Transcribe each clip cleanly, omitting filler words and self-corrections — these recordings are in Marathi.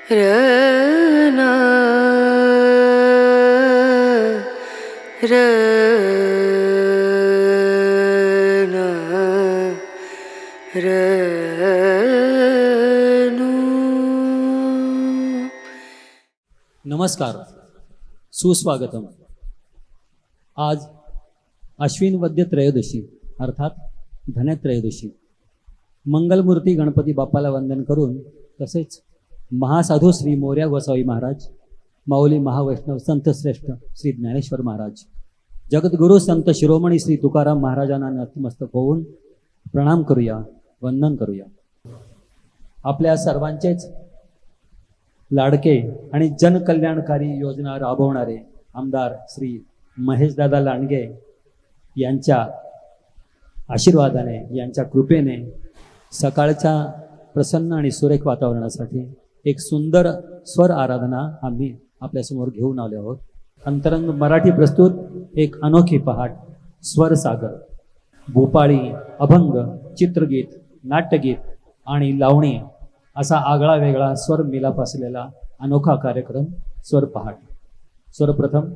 रना रना रनु। नमस्कार, सुस्वागतम. आज अश्विन वद्य त्रयोदशी अर्थात धनत्रयोदशी. मंगलमूर्ती गणपती बाप्पाला वंदन करून तसेच महासाधू श्री मोरया गोसावी महाराज, माऊली महावैष्णव संत श्रेष्ठ श्री ज्ञानेश्वर महाराज, जगद्गुरु संत शिरोमणी श्री तुकाराम महाराजांना नतमस्तक होऊन प्रणाम करूया, वंदन करूया. आपल्या सर्वांचेच लाडके आणि जनकल्याणकारी योजना राबवणारे आमदार श्री महेशदादा लांडगे यांच्या आशीर्वादाने, यांच्या कृपेने सकाळच्या प्रसन्न आणि सुरेख वातावरणासाठी एक सुंदर स्वर आराधना आम्ही आपल्यासमोर घेऊन आलो आहोत. अंतरंग मराठी प्रस्तुत एक अनोखी पहाट, स्वर सागर. भूपाळी, अभंग, चित्रगीत, नाट्यगीत आणि लावणी असा आगळा वेगळा स्वर मिलाप असलेला अनोखा कार्यक्रम स्वर पहाट. सर्वप्रथम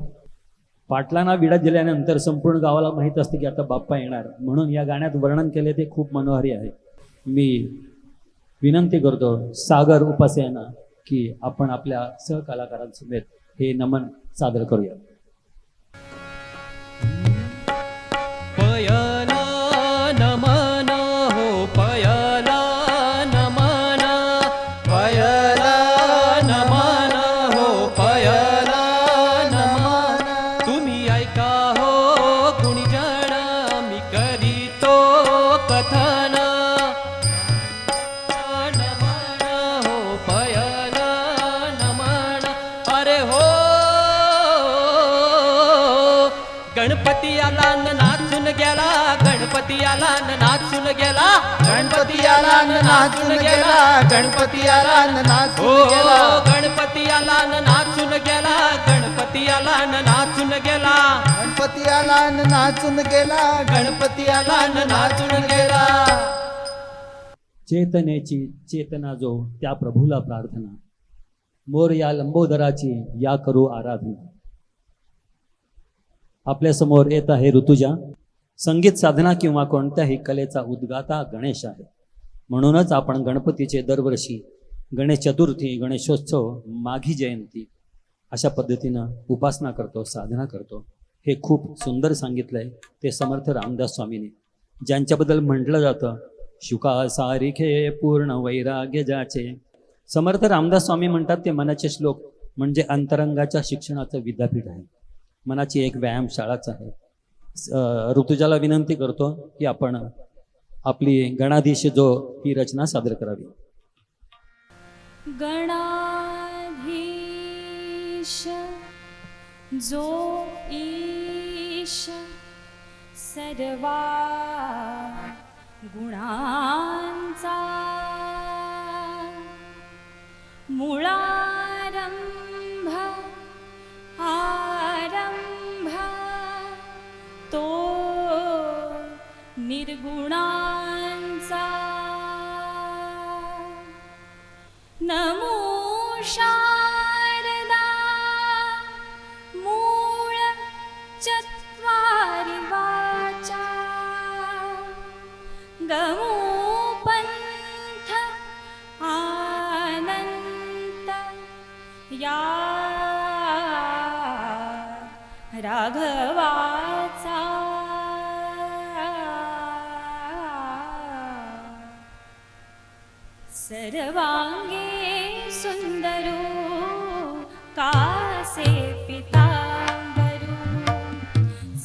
पाटलांना विडा दिल्यानंतर संपूर्ण गावाला माहीत असते की आता बाप्पा येणार, म्हणून या गाण्यात वर्णन केले ते खूप मनोहारी आहे. मी विनंती करतो सागर उपासे यांना की आपण आपल्या सहकलाकारांसमेत हे नमन सादर करूया. पयला नमन हो पयला नमन, पयला नमन हो पयला नमन. तुम्ही ऐका हो कुणी जण, मी करीतो कथन. नमन हो पयला नमन. अरे हो गणपती आला न नाचून गेला, गणपती आला न नाचून गेला, गणपती आला न नाचून गेला, गणपती आला न नाचून गेला, गणपती आला न नाचून गेला, गणपती आला न नाचून गेला, गणपती आला न नाचून गेला, गणपती आला न नाचून गेला. चेतनेची चेतना जो त्या प्रभूला प्रार्थना, मोर या लंबोदराची या करू आराधना. आपल्यासमोर येत आहे ऋतुजा. संगीत साधना किंवा कोणत्याही कलेचा उद्गाता गणेश आहे. म्हणूनच आपण गणपतीचे दरवर्षी गणेश चतुर्थी, गणेशोत्सव, माघी जयंती अशा पद्धतीनं उपासना करतो, साधना करतो. हे खूप सुंदर सांगितलंय ते समर्थ रामदास स्वामींनी, ज्यांच्याबद्दल म्हटलं जातं शुका सारिखे पूर्ण वैराग्य ज्याचे. समर्थ रामदास स्वामी म्हणतात ते मनाचे श्लोक म्हणजे अंतरंगाच्या शिक्षणाचं विद्यापीठ आहे, मनाची एक व्यायामशाळाच आहे. ऋतुजाला विनंती करतो की आपण आपली गणाधीश जो ही रचना सादर करावी. गणाधीश जो ईश सर्वा गुणांचा, मुळारंभ आरंभ तो निर्गुणांचा. नमो शारदा मूळ चत्वारि वाचा, गमो पंथ आनंत या राघवाचा. सर्वांगे सुंदरो कासे पितांबरू,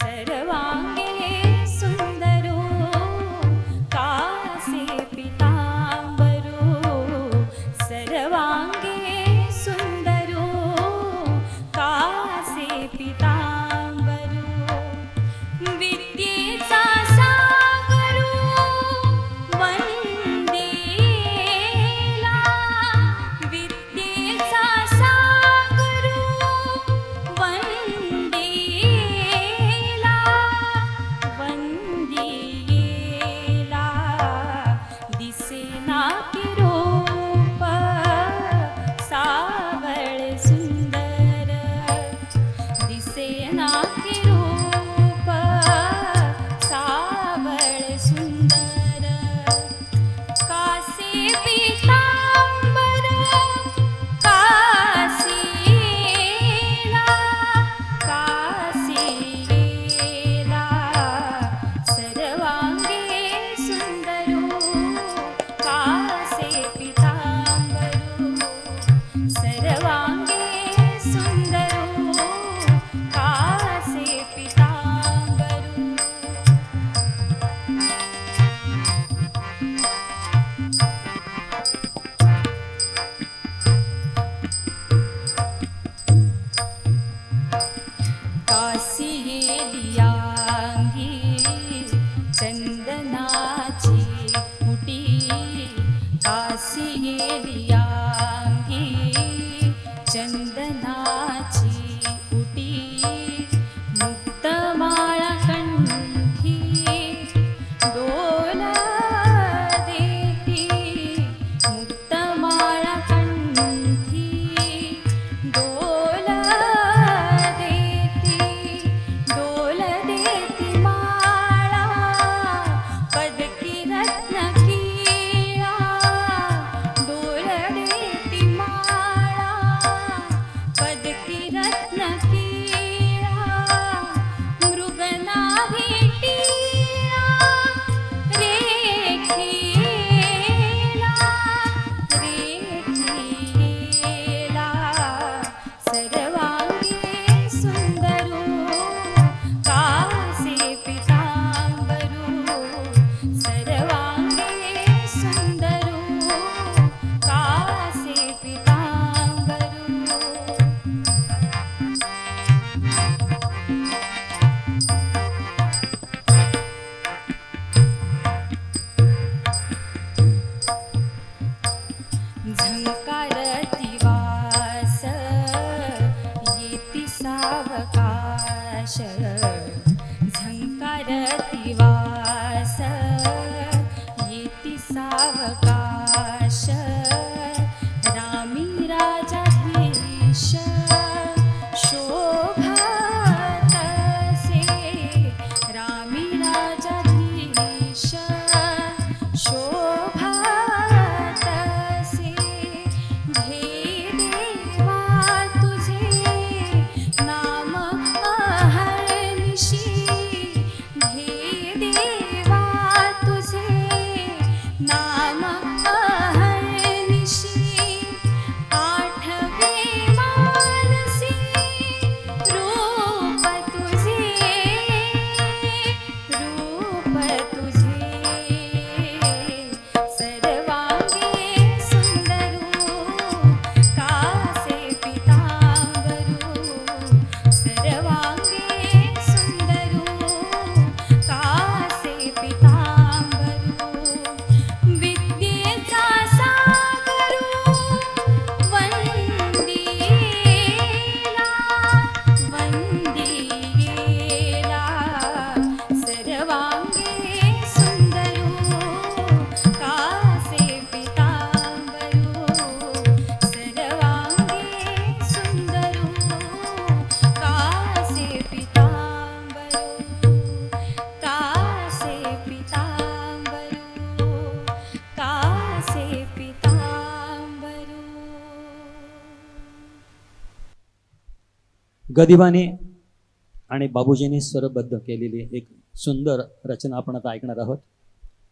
सर्वांगे सुंदरो कासे पितांबरू, सर्वांगे सुंदरो कासे पितांबरू. विद्येचा सागरो वंदेला, विद्येचा सागरो झंकारती वास येती सावकाश झंकारती वास येती सावकाश रामी राजाधीश शोभातसे रामी राजाधीश शोभातसे घे देवा तुझे नाम अहर्निशी घे देवा तुझे नाम अहर्निशी आठवे मानसी रूप तुझे सर्वांगे सुंदरू कासे पितांबरू सर्वांगे सुंदरू कासे पितांबरू विद्येचा सागरू वंदियेला वंदियेला सर्वांगे सुंदरू कासे पितांबरू सर्वांगे सुंदरू कासे पितांबरू कासे पितांबरू कासे पितांबरू गदिमाने आणि बाबूजींनी स्वरबद्ध केलेली एक सुंदर रचना आपण आता ऐकणार आहोत.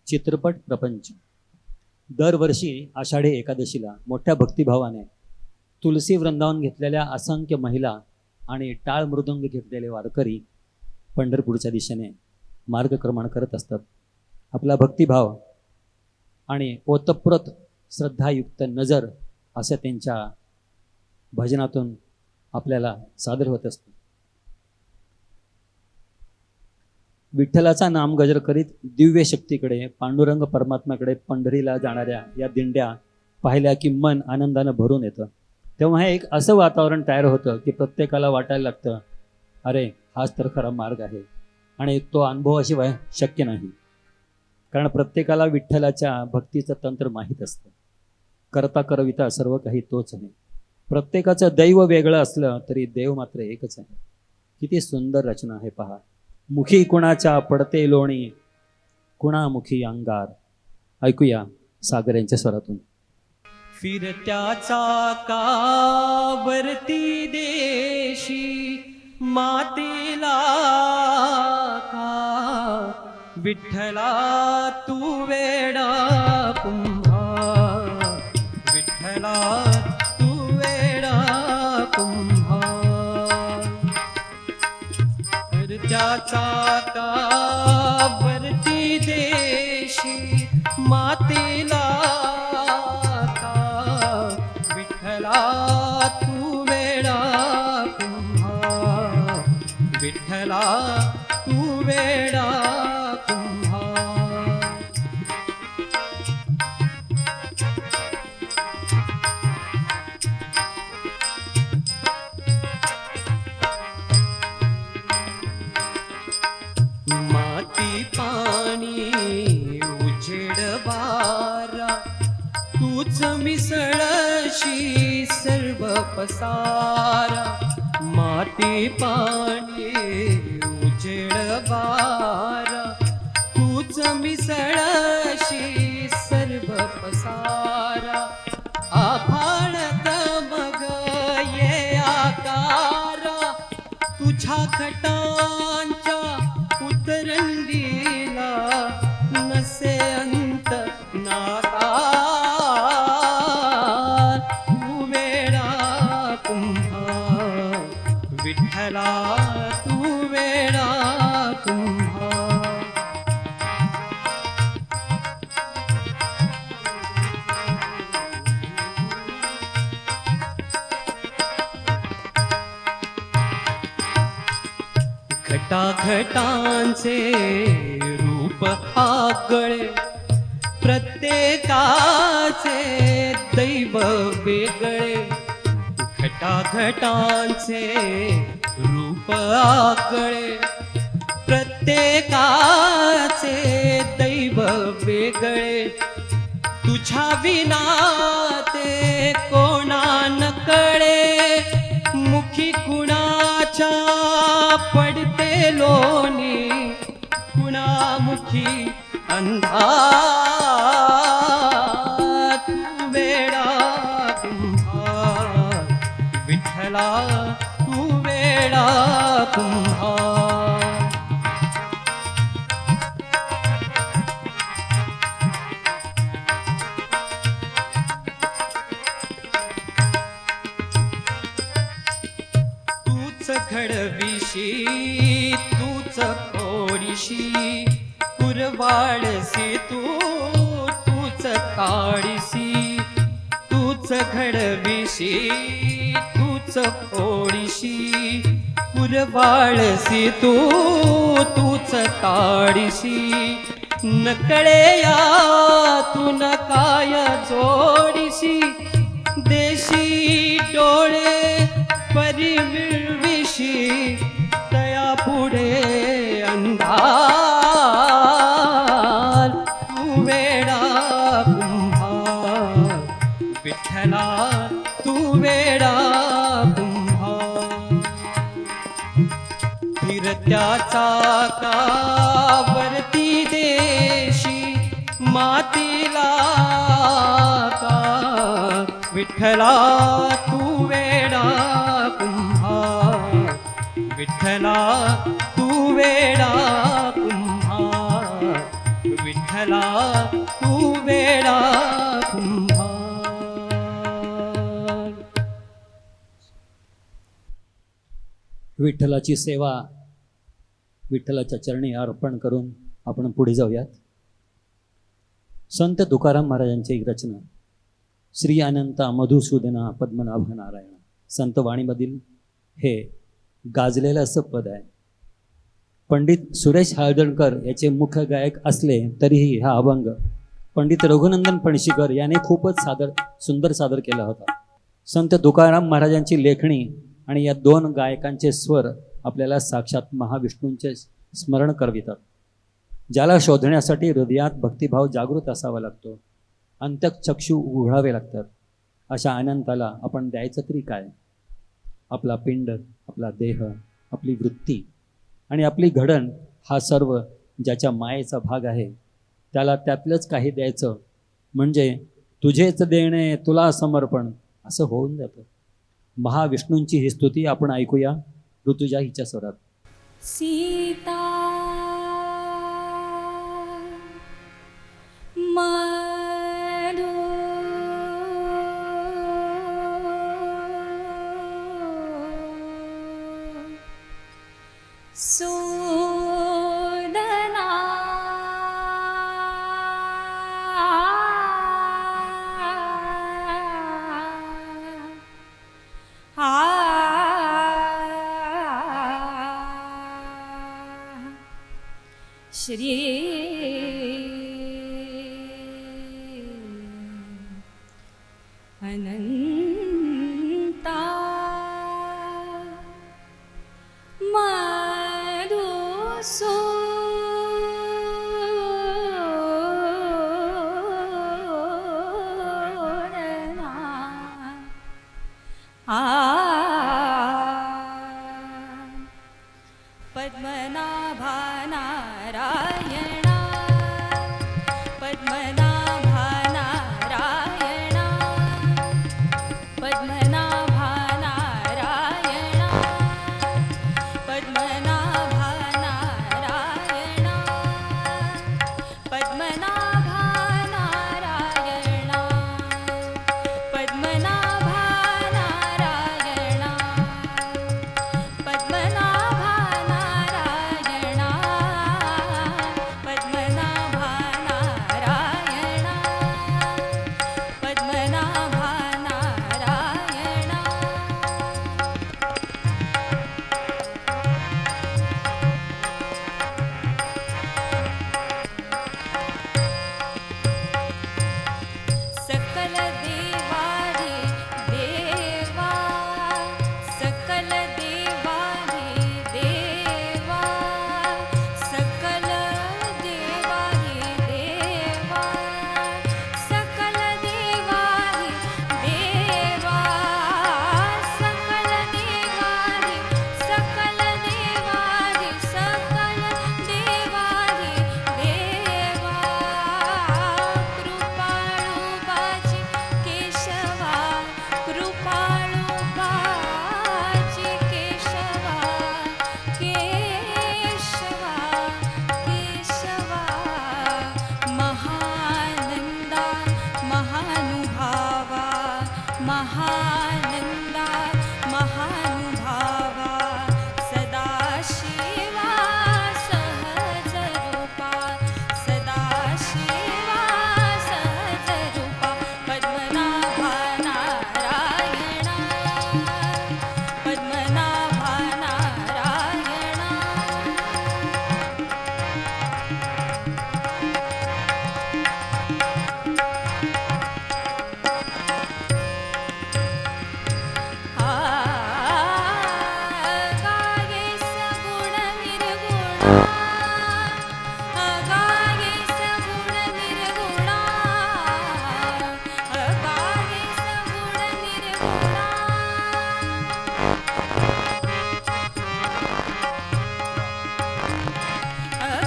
चित्रपट प्रपंच. दरवर्षी आषाढी एकादशीला मोठ्या भक्तिभावाने तुलसी वृंदावन घेतलेल्या असंख्य महिला आणि टाळ मृदुंग घेतलेले वारकरी पंढरपूरच्या दिशेने मार्गक्रमण करत असतात. आपला भक्तिभाव आणि ओतप्रोत श्रद्धायुक्त नजर अशा त्यांच्या भजनातून आपल्याला सादर होत असतो. विठ्ठलाचा नामगजर करीत दिव्य शक्तीकडे पांडुरंग परमात्म्याकडे पंढरीला जाणाऱ्या या दिंड्या पाहिल्या की मन आनंदानं भरून येतं. तेव्हा हे एक असं वातावरण तयार होतं की प्रत्येकाला वाटायला लागतं, अरे हाच तर खरा मार्ग आहे. आणि तो अनुभवाशिवाय शक्य नाही, कारण प्रत्येकाला विठ्ठलाच्या भक्तीचं तंत्र माहीत असतं. करता करविता सर्व काही तोच आहे. प्रत्येकाचं दैव वेगळं असलं तरी देव मात्र एकच आहे. किती सुंदर रचना आहे पहा. मुखी कुणाच्या पडते लोणी, कुणामुखी अंगार. ऐकूया सागर यांच्या स्वरातून. फिरत्या चाकावरती देशी मातेला का विठ्ठला तू वेडा कुंभार विठ्ठला तू वेडा कुंभार फिरत्या चाकावरती देशी मातेला विठ्ठला तू वेडा कुंभार विठ्ठला तू वेडा कुंभार. माती पाणी उजेड वारा तूच मिसळशी सर्व पसारा. माती पाणी उजेड वारा तूच मिसळशी सर्व पसारा. आभाळत मग ये आकारा तुझ्या खटांच्या उतरंडीला नसे अंत नाकार. तू वेडा कुंभार विठ्ठला तू वेडा कुंभार. घटाघटांचे रूप आगळे प्रत्येकाचे दैव वेगळे घटाघटांचे रूप आगळे प्रत्येकाचे दैव वेगळे तुझ्या विना ते कोणा न कळे मुखी कुणाच्या पडते लोणी कुणामुखी अंधार तू वेडा कुंभार विठ्ठला तू वेडा कुंभार तूच घडविशी तूच खोडीशी कुरवाडसी तूच काढीसी तूच घडविशी तूच खोडीशी कुरवाडसी तूच काढीसी नकळे या तू न काय जोडीसी देशी डोळे परी मिळविशी तया पुढे अंधार तू वेडा कुंभार विठ्ठला तू वेडा कुंभार फिरत्या चाकावरती देशी मातीला का विठ्ठला तू वेडा कुंभार विठ्ठला तू वेडा कुंभार विठ्ठला तू वेडा कुंभार. विठ्ठलाची सेवा विठ्ठलाच्या चरणी अर्पण करून आपण पुढे जाऊयात. संत तुकाराम महाराजांची एक रचना श्री अनंता मधुसूदना पद्मनाभ नारायण संत वाणीमधील हे गाजलेलं असं पद आहे. पंडित सुरेश हळदणकर याचे मुख्य गायक असले तरीही हा अभंग पंडित रघुनंदन पणशीकर याने खूपच सुंदर सादर केला होता. संत तुकाराम महाराजांची लेखणी आणि या दोन गायकांचे स्वर आपल्याला साक्षात महाविष्णूंचे स्मरण करवितात. ज्याला शोधण्यासाठी हृदयात भक्तिभाव जागृत असावा लागतो, अंतःचक्षु उघडावे लागतात. अशा अनंताला आपण द्यायचं तरी काय? आपला पिंड, आपला देह, आपली वृत्ती आणि आपली घडण हा सर्व ज्याच्या मायेचा भाग आहे त्याला त्यातलंच काही द्यायचं म्हणजे तुझेच देणे तुला समर्पण असं होऊन जातं. महाविष्णूंची ही स्तुती आपण ऐकूया ऋतुजा हिच्या स्वरात. सीता मधु सूदना श्री अनंता मधुसूदना पद्मनाभा नारायणा पद्मनाभा नारायणा महानंदा महानुभावा सदाशिवा सहज रूपा सदाशिवा सहज रूपा पद्मनाभा नारायणा पद्मनाभा नारायणा गाये सगुण निर्गुणा गाये सगुण निर्गुणा गाये सगुण निर्गुणा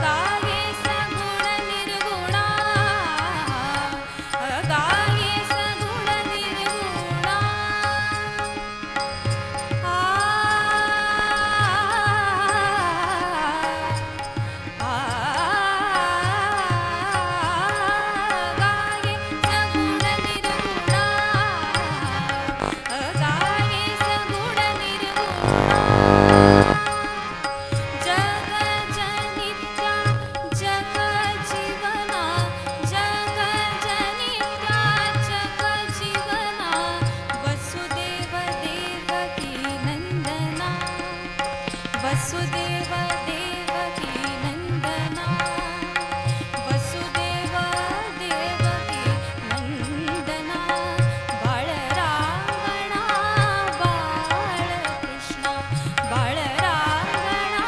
गाये सगुण निर्गुणा गाये सगुण निर्गुणा गाये सगुण निर्गुणा गाये सगुण निर्गुणा जग जनित्या जग जीवना जग जनित्या जग जीवना वसुदेव देवकी नंदना वसुदेव देवकी नंदना वसुदेव देवकी नंदना बाळरांगणा बाळकृष्ण बाळरांगणा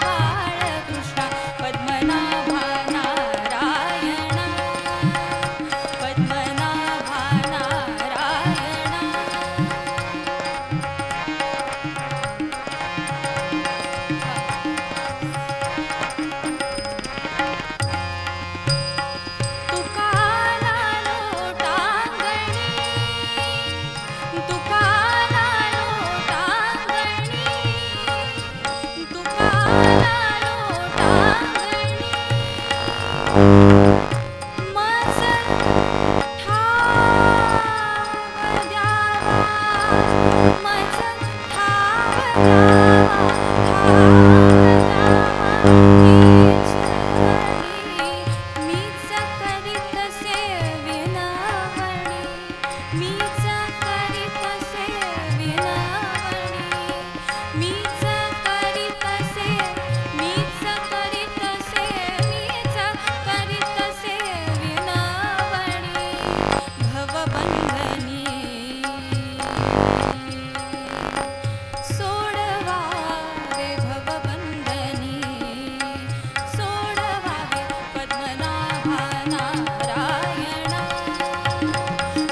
बाळकृष्ण पद्मनाभा नारायणा पद्मनाभा नारायणा तुकाला लोटांगणी तुकाला लोटांगणी तुकाला लोटांगणी मज ठाव द्यावा मज ठाव द्यावा मीच करीत से विनवणी मीच करीत से विनवणी मीच करीत से मीच करीत से मीच करीत से विनवणी भवबंधनी सोडवावे भवबंधनी सोडवावे पद्मनाभा नारायणा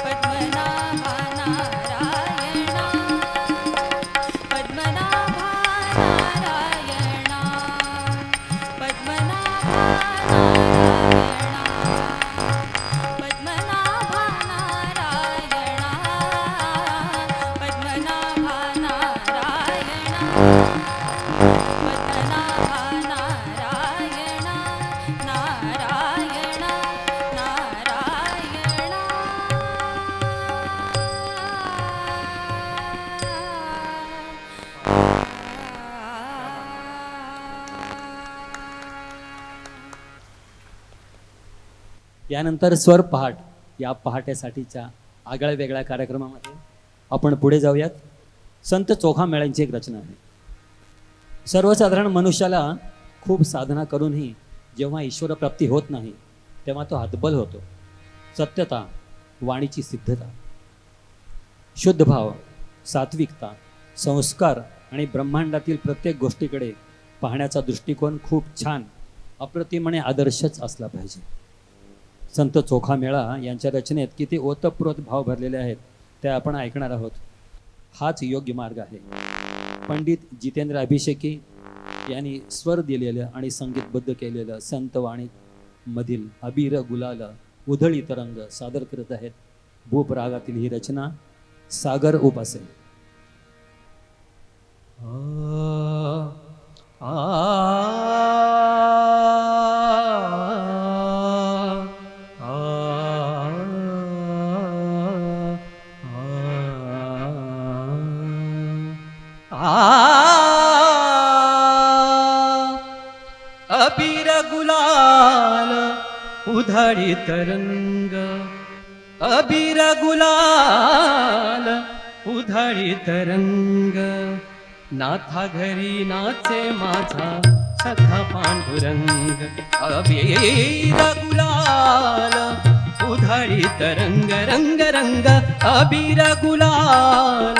पद्मनाभा नारायणा पद्मनाभा नारायणा पद्मनाभा नारायणा पद्मनाभा नारायणा पद्मनाभा नारायणा पद्मनाभा नारायणा नारायणा यानंतर स्वर पहाट या पहाटेसाठीच्या आगळ्या वेगळ्या कार्यक्रमामध्ये आपण पुढे जाऊयात. संत चोखा मेळ्यांची एक रचना आहे. सर्वसाधारण मनुष्याला खूप साधना करूनही जेव्हा ईश्वरप्राप्ती होत नाही तेव्हा तो हतबल होतो. सत्यता, वाणीची सिद्धता, शुद्ध भाव, सात्विकता, संस्कार आणि ब्रह्मांडातील प्रत्येक गोष्टीकडे पाहण्याचा दृष्टिकोन खूप छान, अप्रतिम आणि आदर्शच असला पाहिजे. संत चोखा मेळा यांच्या रचनेत किती ओतप्रोत भाव भरलेले आहेत ते आपण ऐकणार आहोत. हाच योग्य मार्ग आहे. पंडित जितेंद्र अभिषेकी यांनी स्वर दिलेलं आणि संगीतबद्ध केलेलं संतवाणी मधील अबीर गुलाल उधळी तरंग सादर करत आहेत. भूप रागातील ही रचना सागर उपासे. अबीर गुलाल उधळीत रंग, अबीर गुलाल उधळीत रंग, नाथा घरी नाचे माझा सखा पांडुरंग. अबीर गुलाल उधळीत रंग, रंग रंग, अबीर गुलाल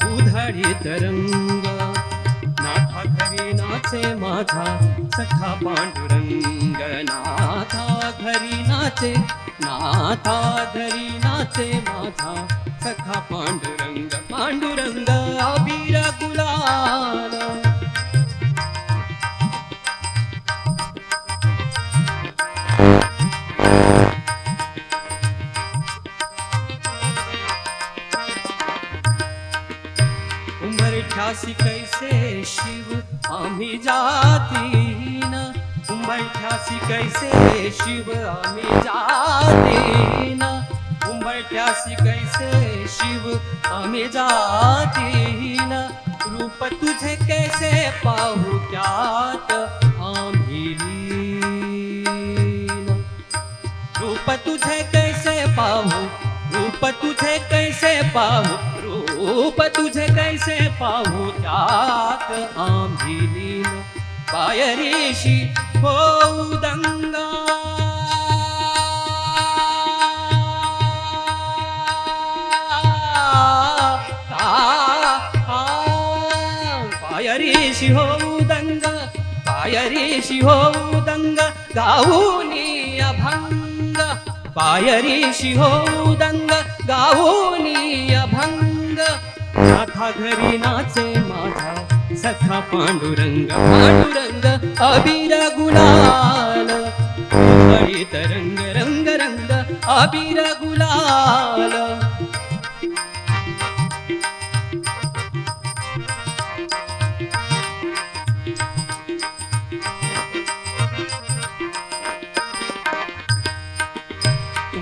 उधळीत रंग, नाथा घरी नाचे माझा सखा पांडुरंग. नाथा घरी नाचे, नाथा घरी नाचे माझा सखा पांडुरंग. पांडुरंग अबीर गुलाल. उंबरठ्यासी कैसे शिव आम्ही जातीन, उंबरठ्यासी कैसे शिव आम्ही जातीन, उंबरठ्यासी कैसे शिव आम्ही जातीन, रूप तुझे कैसे पाहू त्यात आम्ही लीन. रूप तुझे कैसे पाहू, रूप तुझे कैसे पाहू, रूप तुझे कैसे पाहू त्यात आम्ही लीन. पायरीशी होऊ दंगा, पायरीशी होऊ दंग, पायरीशी होऊ दंग, गाऊनी अभंग. पायरीशी होऊ दंग, गाऊनी अभंग, नाथा घरी नाचे माझा सखा पांडुरंग. पांडुरंग अबीर गुलाल उधळीत रंग, रंग रंग, अबीर गुलाल.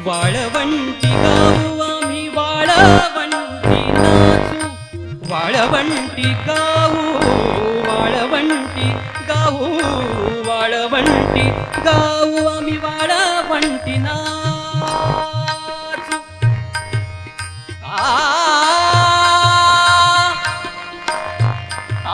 वाळवंटी गाऊ आम्ही वाळवंटी नाचू, वाळवंटी गाऊ, वाळवंटी गाऊ, वाळवंटी गाऊ आम्ही वाळवंटी नाचू. आ आ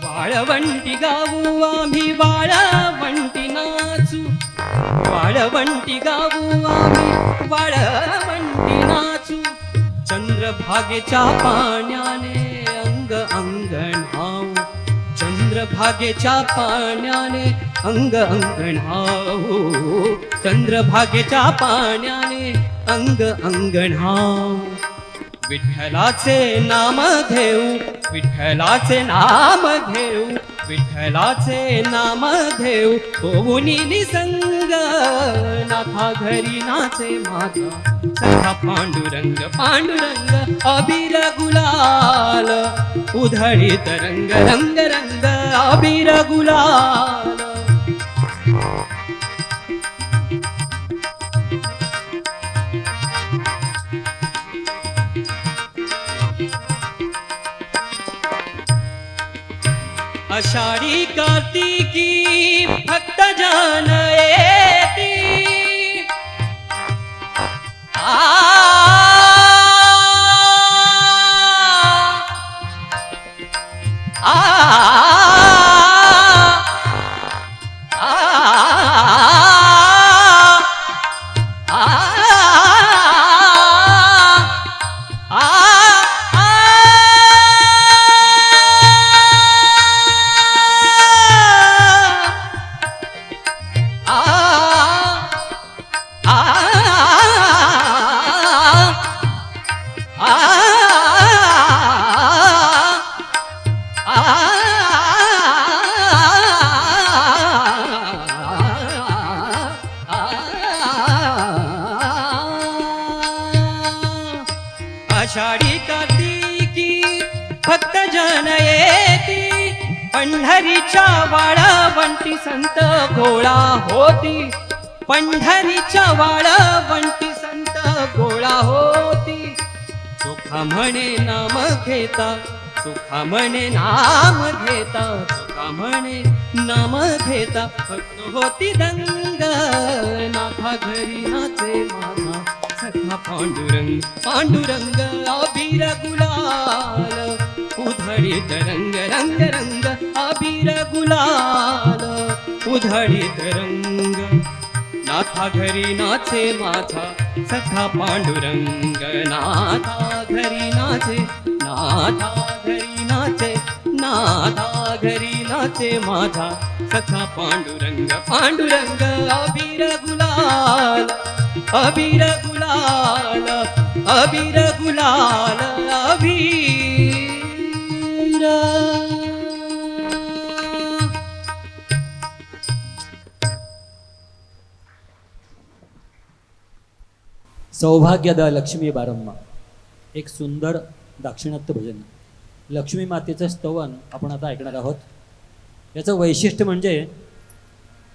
वाळवंटी गाऊ आम्ही वाळवंटी नाचू, वाळवंटी गाऊ आम्ही वाळवंटी नाचू. चंद्रभागेच्या पाण्याने अंग अंग न्हाऊ, चंद्रभागेच्या पाण्याने अंग अंग न्हाऊ, चंद्रभागेच्या पाण्याने अंग अंग न्हाऊ. विठ्ठलाचे नाम घेऊ, विठ्ठलाचे नाम घेऊ, विठ्ठलाचे नाम घेऊ, होऊनी निसंग, नाथा घरी नाचे माझा सखा पांडुरंग. पांडुरंग अबीर गुलाल उधळीत रंग, रंग रंग, अबीर गुलाल. आषाढी कार्तिकी भक्त जन येती, आ आ पंढरीच्या वाळवंटी संत गोळा होती, पंढरीच्या वाळवंटी संत गोळा होती. सुखा म्हणे नाम घेता, सुखा म्हणे नाम घेता, सुखा म्हणे नाम घेता. भक्त होती दंग, नाथा घरी नाचे माझा सखा पांडुरंग. पांडुरंग अबीर गुलाल उधळीत रंग रंग रंग, अबीर गुलाल उधळीत रंग. नाथा घरी नाचे माझा सखा पांडुरंग. नाथा घरी नाचे, नाथा घरी नाचे, नाथा घरी नाचे माझा सखा पांडुरंग. पांडुरंग अबीर गुलाल, अबीर गुलाल, अबीर गुलाल, अबीर. सौभाग्यदा लक्ष्मी बारम्मा, एक सुंदर दाक्षिणात्य भजन. लक्ष्मी मातेचं स्तवन आपण आता ऐकणार आहोत. याचं वैशिष्ट्य म्हणजे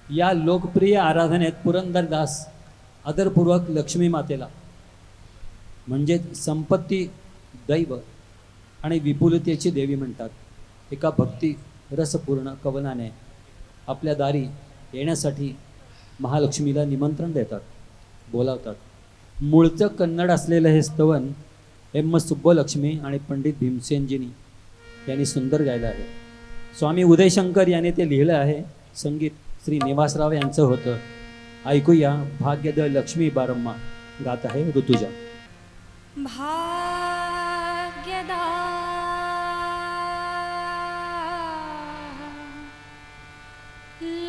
या लोकप्रिय आराधनेत पुरंदरदास आदरपूर्वक लक्ष्मी मातेला म्हणजेच संपत्ती, दैव आणि विपुलतेची देवी म्हणतात. एका भक्ती रसपूर्ण कवनाने आपल्या दारी येण्यासाठी महालक्ष्मीला निमंत्रण देतात, बोलावतात. मूळचं कन्नड असलेलं हे स्तवन एम सुब्बलक्ष्मी आणि पंडित भीमसेनजीनी यांनी सुंदर गायलं आहे. स्वामी उदयशंकर यांनी ते लिहिलं आहे. संगीत श्री निवासराव यांचं होतं. ऐकूया भाग्यद लक्ष्मी बारम्मा, गात आहे ऋतुजा. भाग्यदा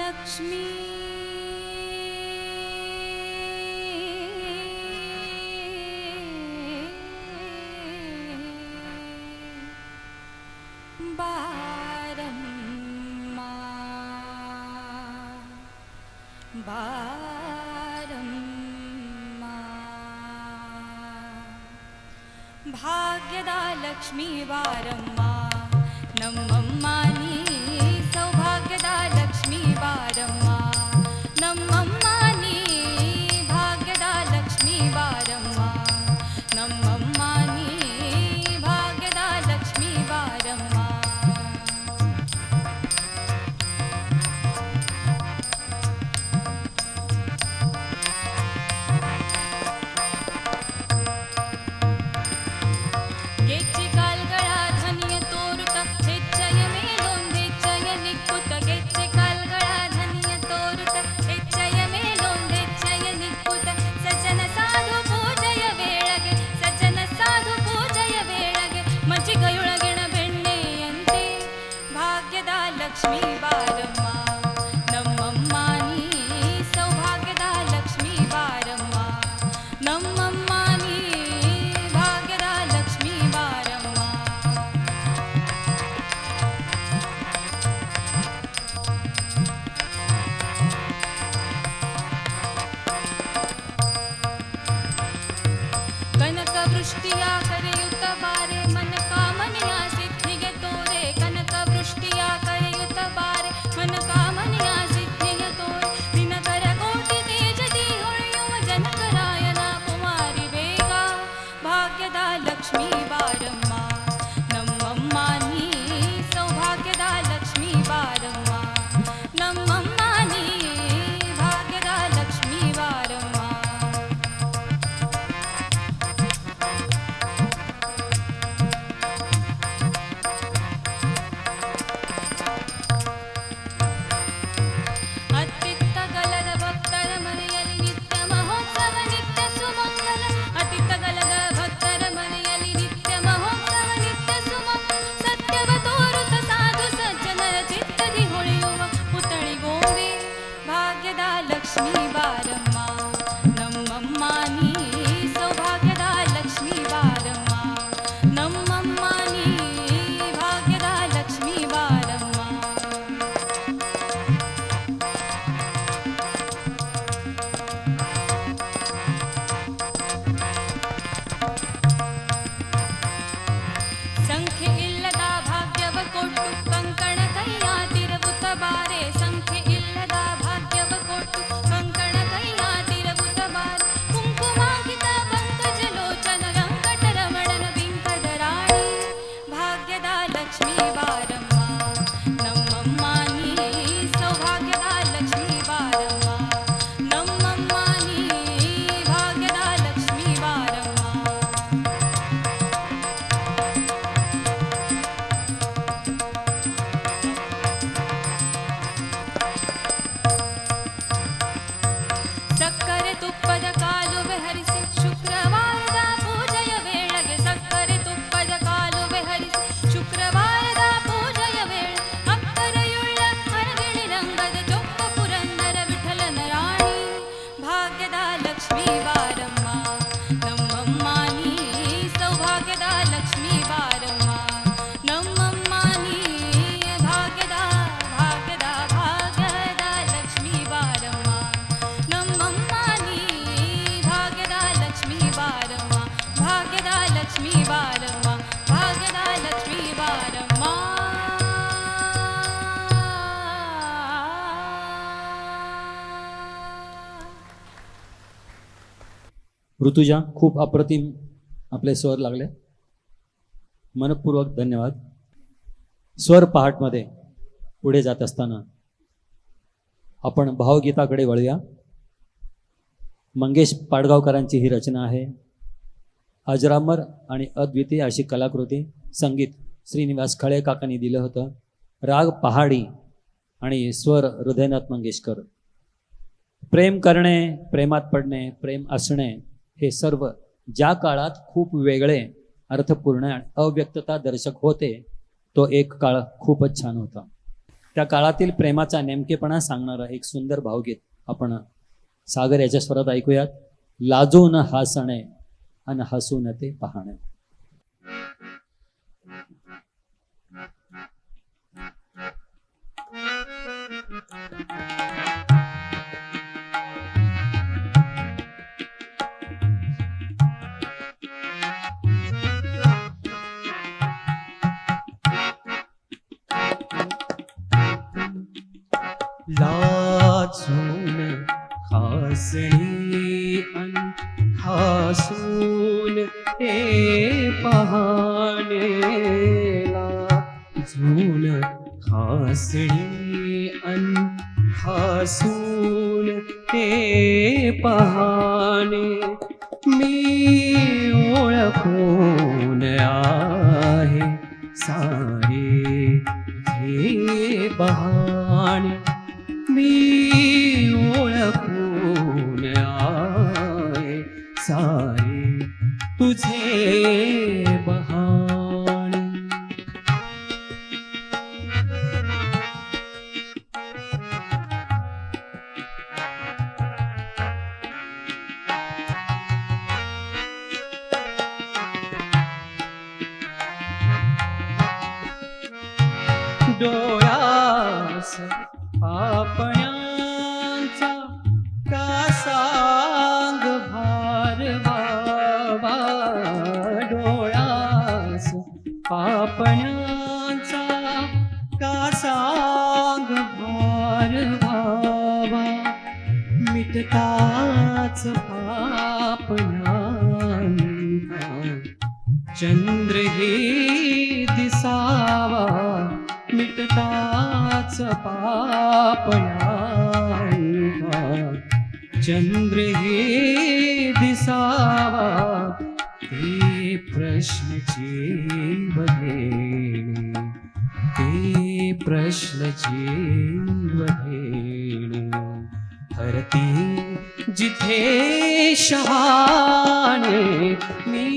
लक्ष्मी बारम्मा बारम्मा. भाग्यदा लक्ष्मी बारम्मा नಮ್ಮಮ್ಮ ನೀ ಸೌಭಾಗ್ಯದ ಲಕ್ಷ್ಮೀ ಬಾರಮ್ಮ ನಮ್ಮಮ್ಮ ನೀ ಭಾಗ್ಯದ ಲಕ್ಷ್ಮೀ ಬಾರಮ್ಮ ನಮ್ಮಮ್ಮ ನೀ ಭಾಗ್ಯದ ಲಕ್ಷ್ಮೀ ಬಾರಮ್ಮ. ಗೆಜ್ಜೆ ಕಾಲ್ಗಳ ಧ್ವನಿಯ लक्ष्मी बारम्मा नಮ್ಮಮ್ಮ ನೀ ಸೌಭಾಗ್ಯದ ಲಕ್ಷ್ಮೀ ಬಾರಮ್ಮ ನಮ್ಮಮ್ಮ ನೀ ಭಾಗ್ಯದ ಲಕ್ಷ್ಮೀ ಬಾರಮ್ಮ ಸಕ್ಕರೆ ತುಪ್ಪದ ಕಾಲುವೆ ಹರಿಸಿ ಶುಕ್ರವಾರದ ಪೂಜೆಯ ವೇಳೆಗೆ ಸಕ್ಕರೆ ತುಪ್ಪದ ಕಾಲುವೆ ಹರಿಸಿ ಶುಕ್ರವಾರದ ಪೂಜೆಯ ವೇಳೆ ಅಕ್ಕರೆಯುಳ್ಳ ಹರಗಿಳಿ ರಂಗದ ಚೊಕ್ಕ ಪುರಂದರ ವಿಠಲನ ರಾಣಿ ಭಾಗ್ಯದ ಲಕ್ಷ್ಮೀ ಬಾರಮ್ಮ ನಮ್ಮಮ್ಮ ನೀ ಸೌಭಾಗ್ಯದ ಲಕ್ಷ್ಮೀ ಬಾರಮ್ಮ ನಮ್ಮಮ್ಮ ನೀ ಭಾಗ್ಯದ ಭಾಗ್ಯದ ಭಾಗ್ಯದ ಲಕ್ಷ್ಮೀ ಬಾರಮ್ಮ ನಮ್ಮಮ್ಮ ನೀ ಭಾಗ್ಯದ ಲಕ್ಷ್ಮೀ ಬಾರಮ್ಮ ಭಾಗ್ಯದ ಲಕ್ಷ್ಮೀ ಬಾರಮ್ಮ ಭಾಗ್ಯದ ಲಕ್ಷ್ಮೀ ಬಾರಮ್ಮ ऋतुजा खूप अप्रतिम आपले स्वर लागले, मनपूर्वक धन्यवाद. स्वर पहाटमध्ये पुढे जात असताना आपण भावगीताकडे वळूया. मंगेश पाडगावकरांची ही रचना आहे. अजरामर आणि अद्वितीय अशी कलाकृती. संगीत श्रीनिवास खळे काकांनी दिलं होतं. राग पहाडी आणि स्वर हृदयनाथ मंगेशकर. प्रेम करणे, प्रेमात पडणे, प्रेम असणे हे सर्व ज्या काळात खूप वेगळे, अर्थपूर्ण आणि अव्यक्तता दर्शक होते, तो एक काळ खूपच छान होता. त्या काळातील प्रेमाचा नेमकेपणा सांगणारं एक सुंदर भावगीत आपण सागर याच्या स्वरात ऐकूयात. लाजून हासणे अन हसून ते पाहणे. लाजून हासणी अन हसून ते पाहणे. लाजून हासणी अन हसून ते पाहणे. मी ओळखून आहे सारे हे बहाणे. मी ओळखून आहे सारे तुझे बहाणे. डोळ्यास पापण्यांचा का सांग भार बाबा. डोळ्यास पापण्यांचा का सांग भार बाबा. मिटताच पापण्यांचा चंद्र हे दिसावा. मिटताच पापण्यांचा चंद्र हे दिसावा. ते प्रश्नचे बघेणे, ते प्रश्नचे बघेणे. हरती जिथे शहाणे मी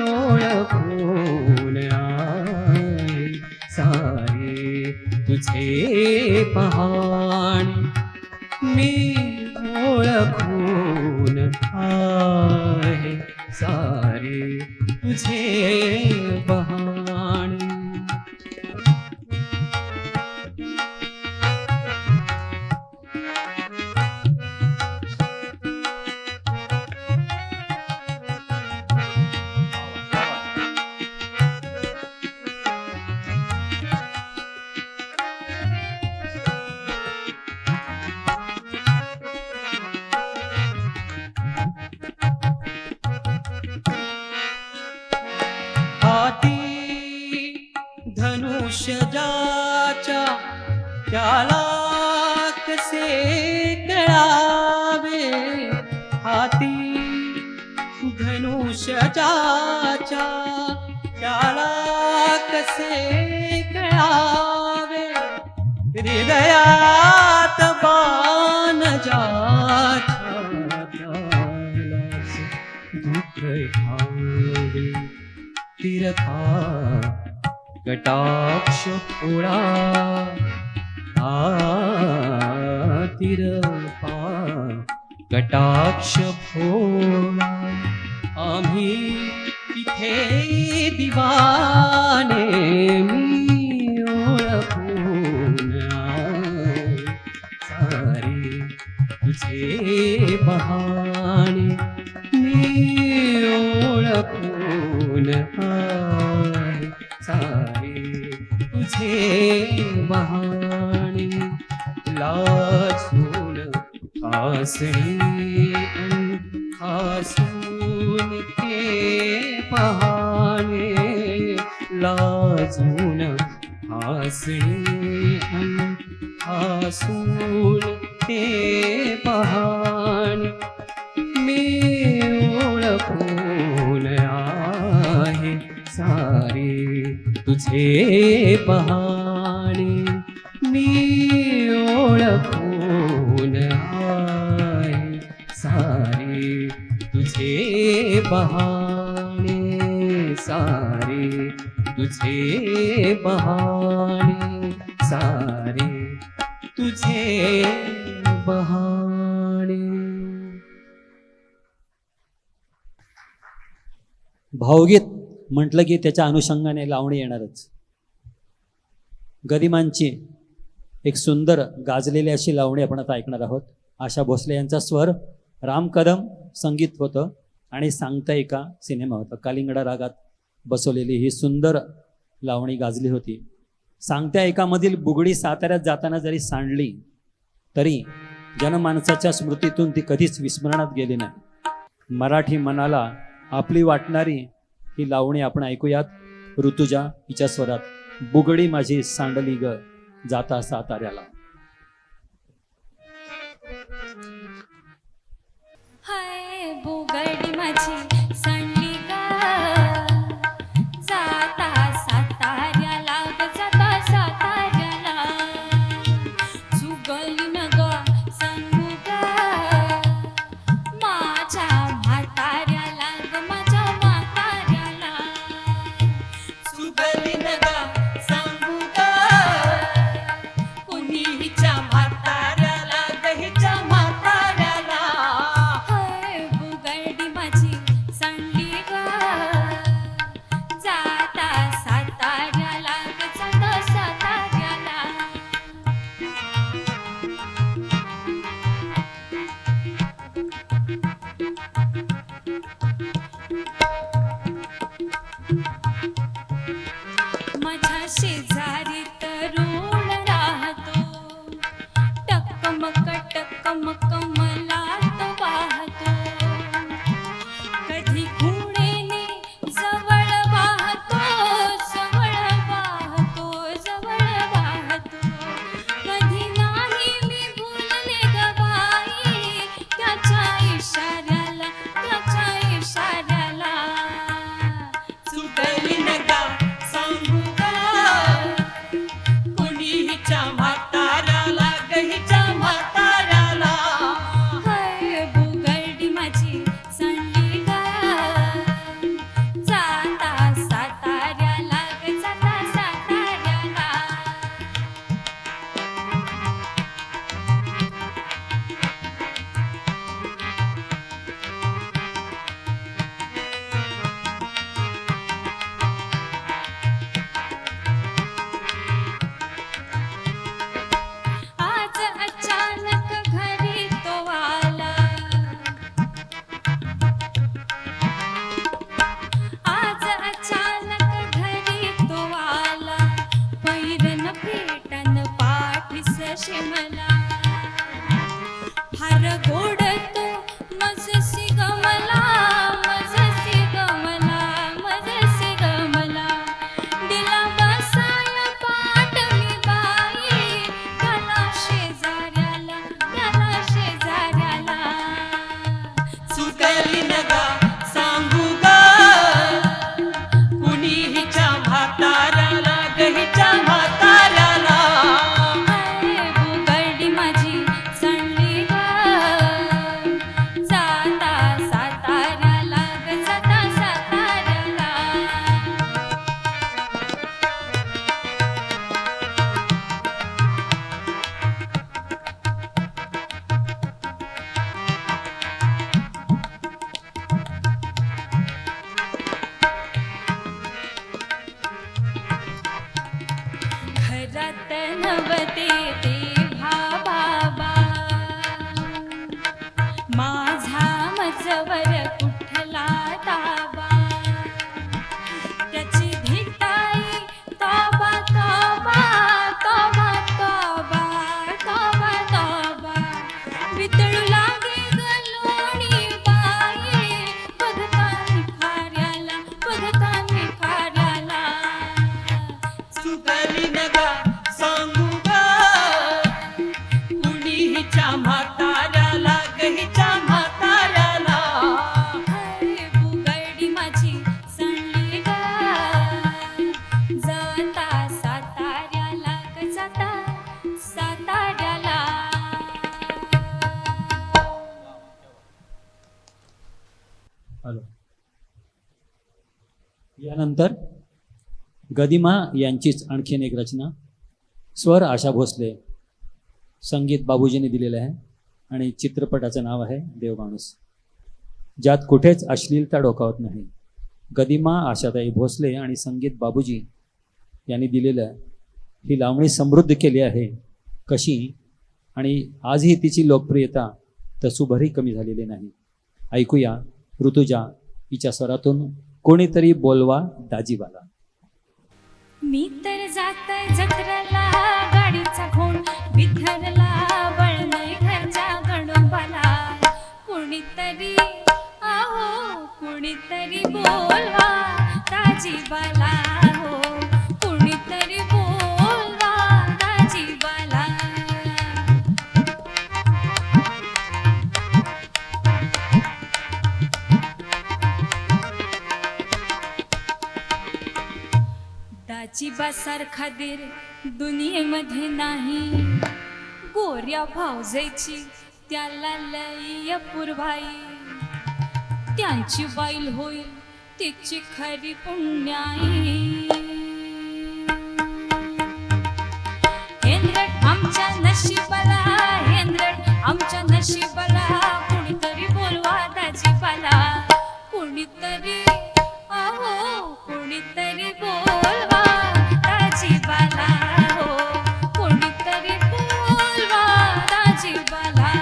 ओळखून आहे सारे तुझे पहाणे. मी ओळखून आहे सारे तुझे पहाणे. धनुष्य ज्याच्या त्याला कसे कळावे हाती धनुष्य ज्याच्या त्याला कसे कळावे हृदयात बाण ज्याच्या त्यालाच दुःख ठावे तीरथा कटाक्ष पोळा तिरपा कटाक्ष भोळा आम्ही तिथे दिवाने मी ओळखून सारे तुझे बहाणे मी ओळखून सारे तुझे बहाणे लाजून हसणे हसून ते पहाणे लाजून हसणे हसून ते पहाणे मी ओळखून आहे सारे तुझे पहाणे मी ओळखून आहे सारे तुझे बहाणे सारे तुझे बहाणे सारे तुझे बहाणे. भावगीत म्हटलं की त्याच्या अनुषंगाने लावणी येणारच. गरिमांची एक सुंदर गाजलेली अशी लावणी आपण आता ऐकणार आहोत. आशा भोसले यांचा स्वर, राम कदम संगीत होतं आणि सांगता एका सिनेमा होता. कालिंगडा रागात बसवलेली ही सुंदर लावणी गाजली होती. सांगत्या एकामधील बुगडी साताऱ्यात जाताना जरी सांडली तरी जनमानसाच्या स्मृतीतून ती कधीच विस्मरणात गेली नाही. मराठी मनाला आपली वाटणारी ही लावणी आपण ऐकूयात. ऋतुजा हिच्या स्वरात, बुगडी माझी सांडली ग जाता साताऱ्याला. हाय बुगडी माझी सांडली ग जाता साताऱ्याला ग जाता साताऱ्याला चुगली न ग सांगू ग माझ्या म्हाताऱ्याला ग माझ्या म्हाताऱ्याला चुगली न ग सांगू ग कुणी हिच्या म्हाताऱ्याला ग हिच्या म्हाताऱ्याला हाय बुगडी माझी सांडली ग जाता साताऱ्याला ग जाता साताऱ्याला माझ्या शेजारी तरुण राहतो टकमक मला तो पाहतो कधी घोडेने जवळ वाहतो कधी नाही मी भूलले ग बाई त्याच्या इशाऱ्याला चुगली न ग सांगू ग कुणी हिच्या म्हाताऱ्याला ग हिच्या म्हाताऱ्याला हाय बुगडी माझी सांडली ग जाता साताऱ्याला ग जाता साताऱ्याला आज अचानक घरी तो आला पैरन भेटन पाठीस शिमला फार गोड तो मजसी गमला दिला बसा जात नवते तेव्हा बाबा माझा मजवर कुठला ताबा त्याची धिटाई तोबा तोबा तोबा तोबा तोबा तोबा वितळू लागे गलोणी बाई बघता निखाऱ्याला सुगरी नगा सांगू ग कुणी हिच्या म्हाताऱ्याला ग हिच्या म्हाताऱ्याला अरे बुगडी माझी सांडली ग जाता साताऱ्याला ग जाता साताऱ्याला हॅलो. यानंतर गदिमा यांचीच आणखीन एक रचना, स्वर आशा भोसले, संगीत बाबूजीने दिलेलं आहे आणि चित्रपटाचं नाव आहे देवमाणूस, ज्यात कुठेच अश्लीलता डोकावत नाही. गदिमा आशाताई भोसले आणि संगीत बाबूजी यांनी दिलेलं ही लावणी समृद्ध केली आहे कशी, आणि आजही तिची लोकप्रियता तसूभरही कमी झालेली नाही. ऐकूया ऋतुजा हिच्या स्वरातून कोणीतरी बोलवा दाजीबाला. मी तर जात जत्रेला गाडीचा खूण बिथरला बळणय घरच्या गणोबाला कुणीतरी आहो कुणीतरी बोलवा दाजीबाला हो कुणीतरी बोलवा दाजीबाला दाजीबा सारखा देर दुनियेमध्ये नाही गोऱ्या भावजेची त्याला लय पुरवाई त्यांची बाईल होईल तिची खरी पुण्याई हेंद्रट आमच्या नशिबाला हेंद्रट आमच्या नशिबाला कुणीतरी बोलवा दाजीबाला कुणीतरी आहो कुणीतरी बोलवा दाजीबाला हो कुणीतरी बोलवा दाजीबाला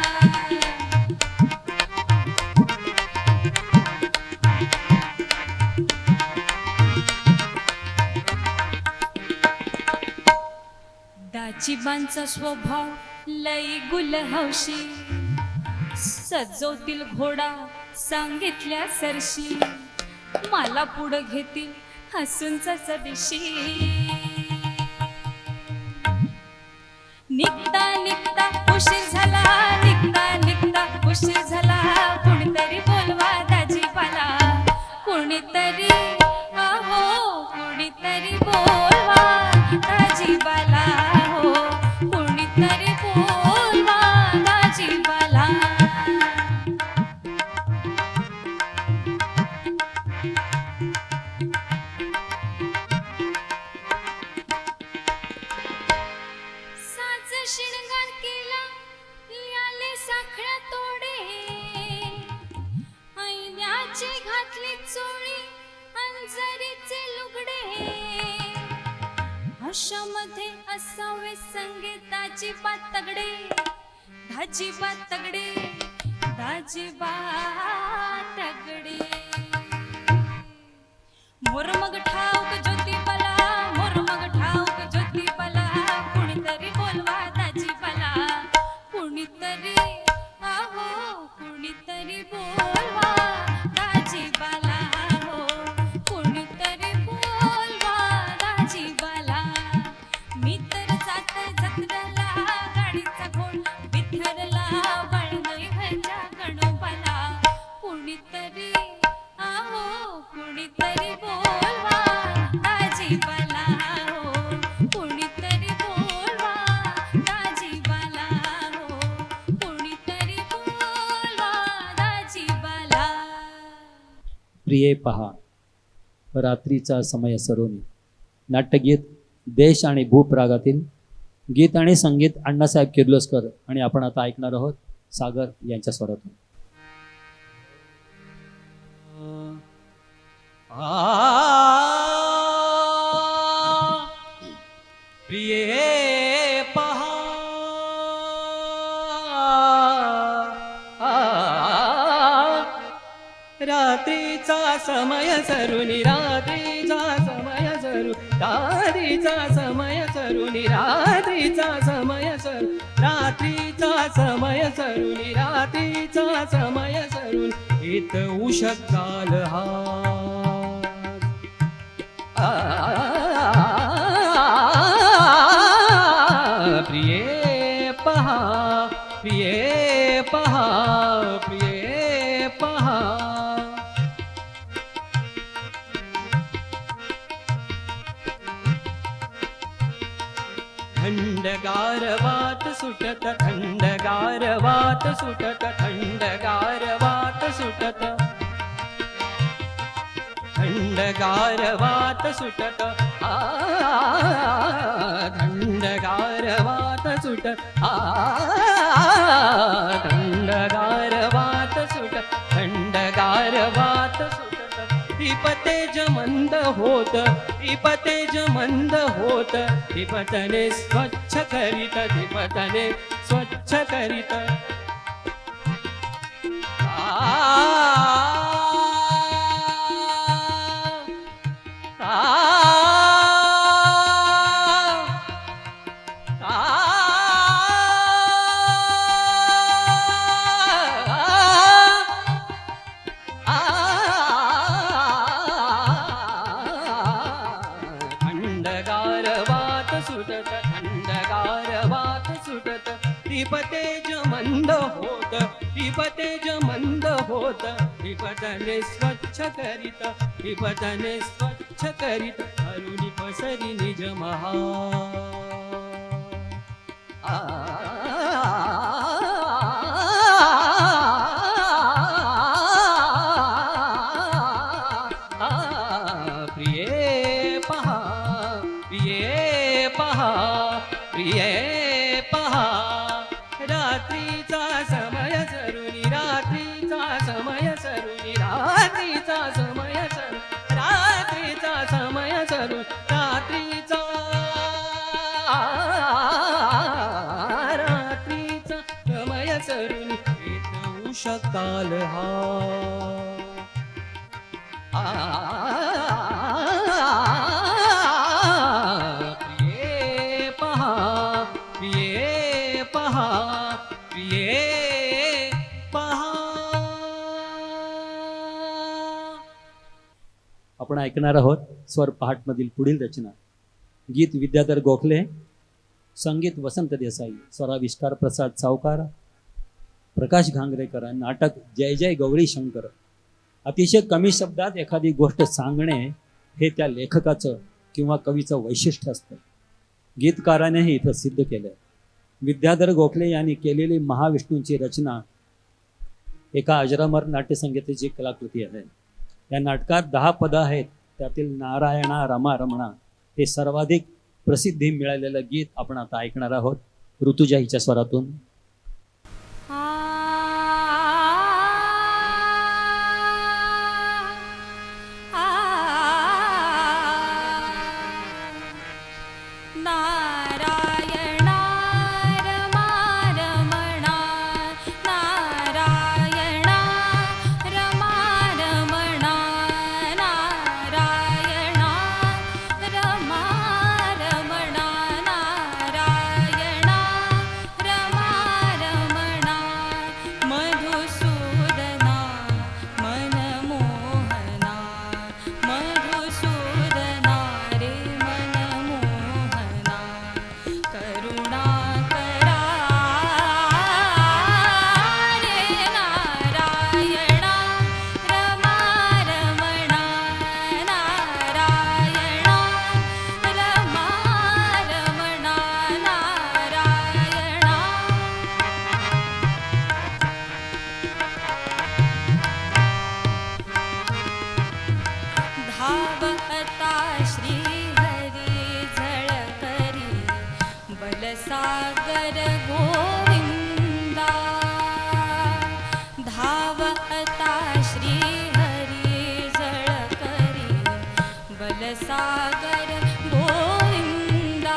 दाजीबांचा स्वभाव लई गुलहौशी सजवतील घोडा सांगितल्या सरशी मला पुढं घेतील हसूनचा सदिशी निघता निघता उशीर झाला निघता निघता उशीर झाला कुणीतरी बोलवा दाजीबाला कुणीतरी आहो कुणीतरी बोलवा दाजीबाला हो कुणीतरी बोलवा दाजीबाला शिणगार केला याले साखळ्या तोडे ऐन्याची घातली चोळी अंजरीचे लुगडे अशामध्ये असावे संगीताची बात तगडे दाजीबा तगडे दाजीबा तगडे मोरमग ठाऊक ज्योतिबाला मोरमग ठाऊक ज्योतिबाला कुणीतरी बोलवा दाजीबाला कुणीतरी आहो कुणीतरी बोलवा दाजीबाला हो कुणीतरी बोलवा दाजीबाला मी तर जात जत्रेला गाडीचा खूण बिथरला बळणय घरच्या गणोबाला कुणीतरी आहो कुणीतरी बोलवा दाजीबाला हो कुणीतरी बोलवा दाजीबाला हो कुणीतरी बोलवा दाजीबाला. प्रिये पहा रात्रीचा समय सरोनी, नाट्यगीत देश आणि भूप रागातील गीत आणि संगीत अण्णासाहेब किर्लोस्कर, आणि आपण आता ऐकणार आहोत सागर यांच्या स्वरातून. प्रिये पहा रात्रीचा समय सरुनी रात्रीचा समय सरू रात्रीचा समय सरुनी रात्रीचा समय सरू रात्रीचा समय सरुनी रात्रीचा समय सरून येत उषकाल हा प्रिये पहा प्रिये पहा प्रिये पहा थंडगार वात सुटत थंडगार वात सुटत थंडगार वात सुटत थंडगार वात सुटत थंडगार वात सुटत थंडगार वात सुटत थंडगार वात सुटत दीपतेज मंद होत दीपतेज मंद होत दीपतने स्वच्छ करीत दीपतने स्वच्छ करीत थंडगार वात सुटत थंडगार वात सुटत दीपतेज मंद होत दीपतेज मंद होत दीपतने स्वच्छ करीत दीपतने स्वच्छ करीत अरुणी पसरी निज महा प्रिये पहा प्रिये पहा प्रिये पहा रात्रीचा समय सरुनी रात्रीचा समय सरुनी रात्रीचा समय सरू रात्रीचा समय सरू रात्रीचा रात्रीचा समय सरुनी येत उषकाल हा प्रिये पहा प्रिये पहा प्रिये पहा आपण ऐकणार आहोत स्वर पहाटमधील पुढील रचना. गीत विद्याधर गोखले, संगीत वसंत देसाई, स्वराविष्कार प्रसाद सावकार, प्रकाश घांगरेकर. नाटक जय जय गौरी शंकर. अतिशय कमी शब्दात एखादी गोष्ट सांगणे हे त्या लेखकाचं किंवा कवीचं वैशिष्ट्य असतं. गीतकारानेही इथं सिद्ध केलं. विद्याधर गोखले यांनी केलेली महाविष्णूंची रचना एका अजरामर नाट्यसंगीताची कलाकृती आहे. या नाटकात 10 पदं आहेत. त्यातील नारायणा रमा रमणा हे सर्वाधिक प्रसिद्धी मिळालेलं गीत आपण आता ऐकणार आहोत ऋतुजा हिच्या स्वरातून. सागर गोविंदा धाव आता श्री हरी जळकरी बलसागर गोविंदा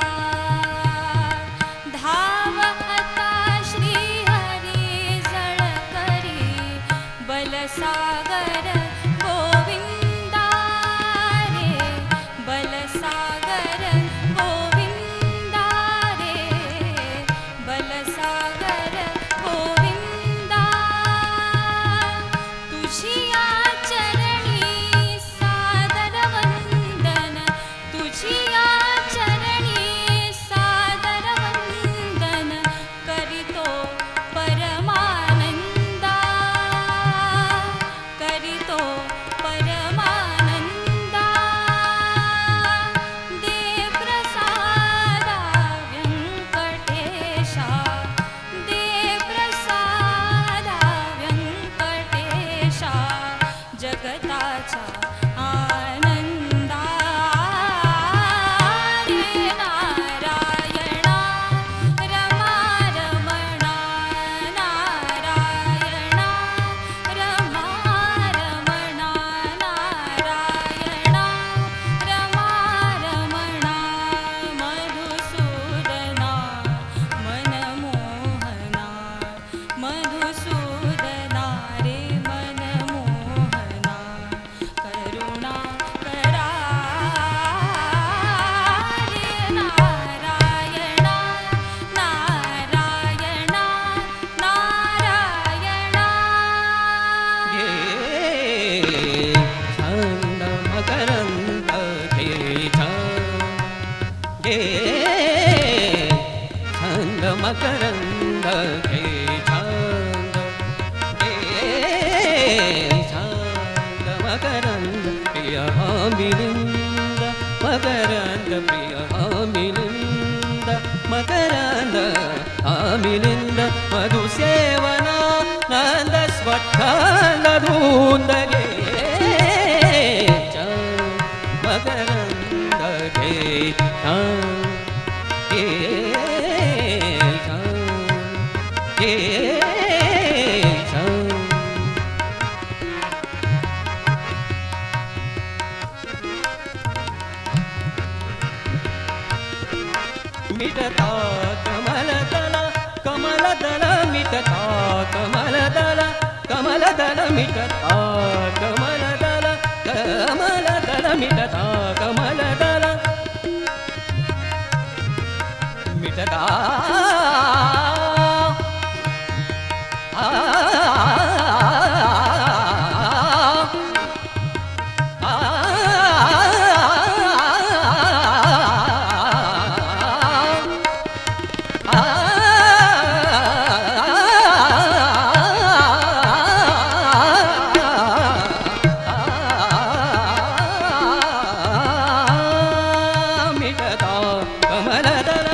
मकरंद घे छांद घे छांद मकरंद प्रिय मिलिंद मकरंद प्रिय मिलिंद मकरंद मिलिंद मधुसेवना नंद स्वच्छंद धूंद घे छांद मकरंद घे छांद घे छांद घे छांद मिटता कमलदल कमलदल मिटता कमलदल कमलदल मिटता कमलदल कमलदल मिटता कमलदल मिटता मिटता कमलदल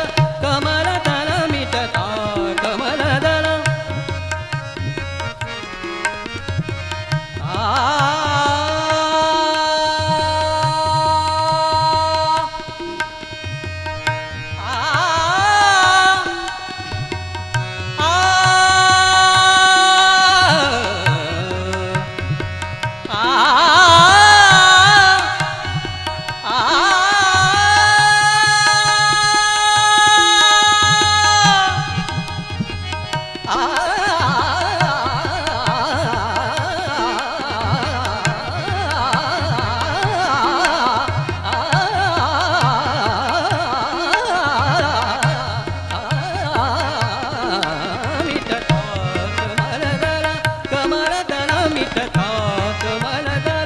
कमलदल मिटता कमलदल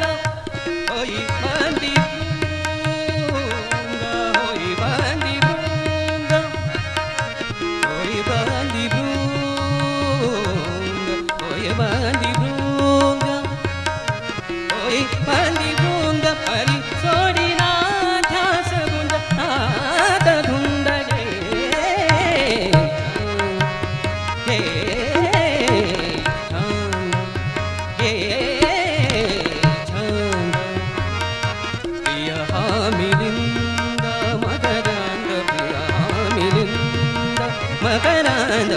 मकरंद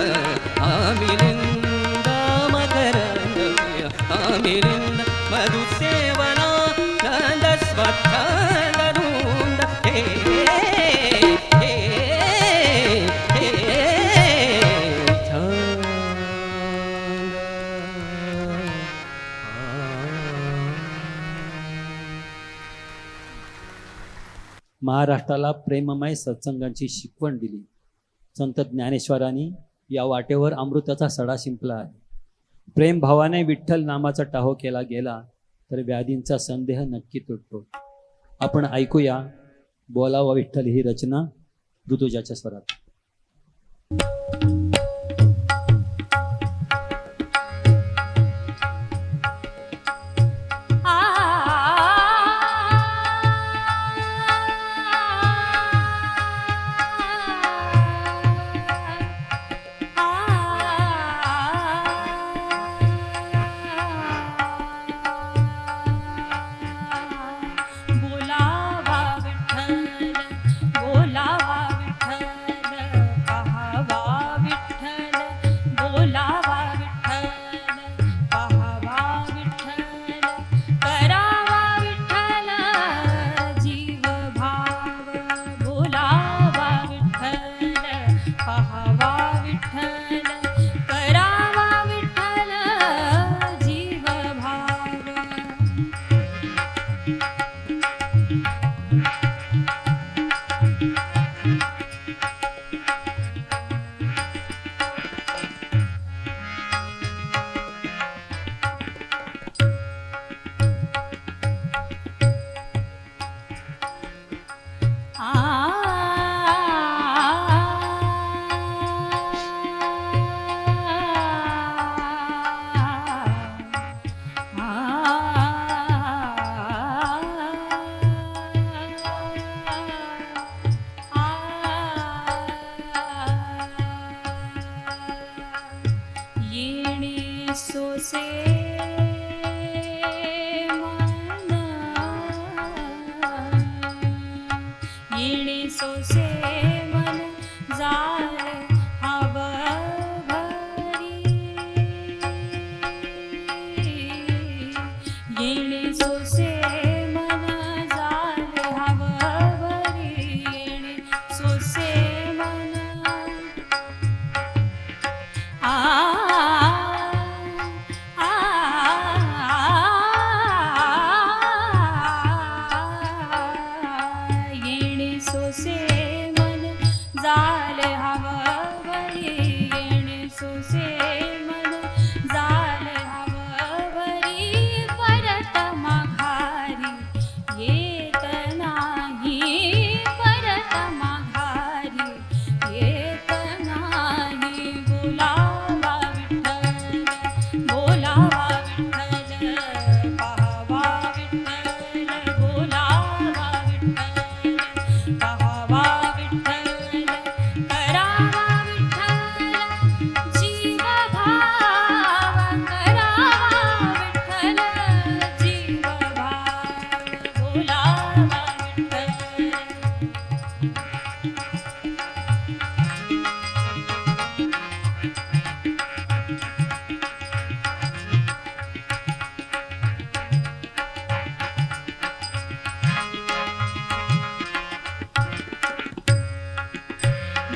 मिलिंद मकरंद मिलिंद मधुसेवना नंद स्वच्छंद धूंद हे हे हे छंद महाराष्ट्राला प्रेममय सत्संगांची शिकवण दिली. संत ज्ञानेश्वरांनी या वाटेवर अमृताचा सडा शिंपला आहे. प्रेम भावाने विठ्ठल नामाचा टाहो केला गेला तर व्याधींचा संदेह नक्की तुटतो. आपण ऐकूया बोलावा विठ्ठल ही रचना ऋतुजाच्या स्वरात. बोलावा विठ्ठल बोलावा विठ्ठल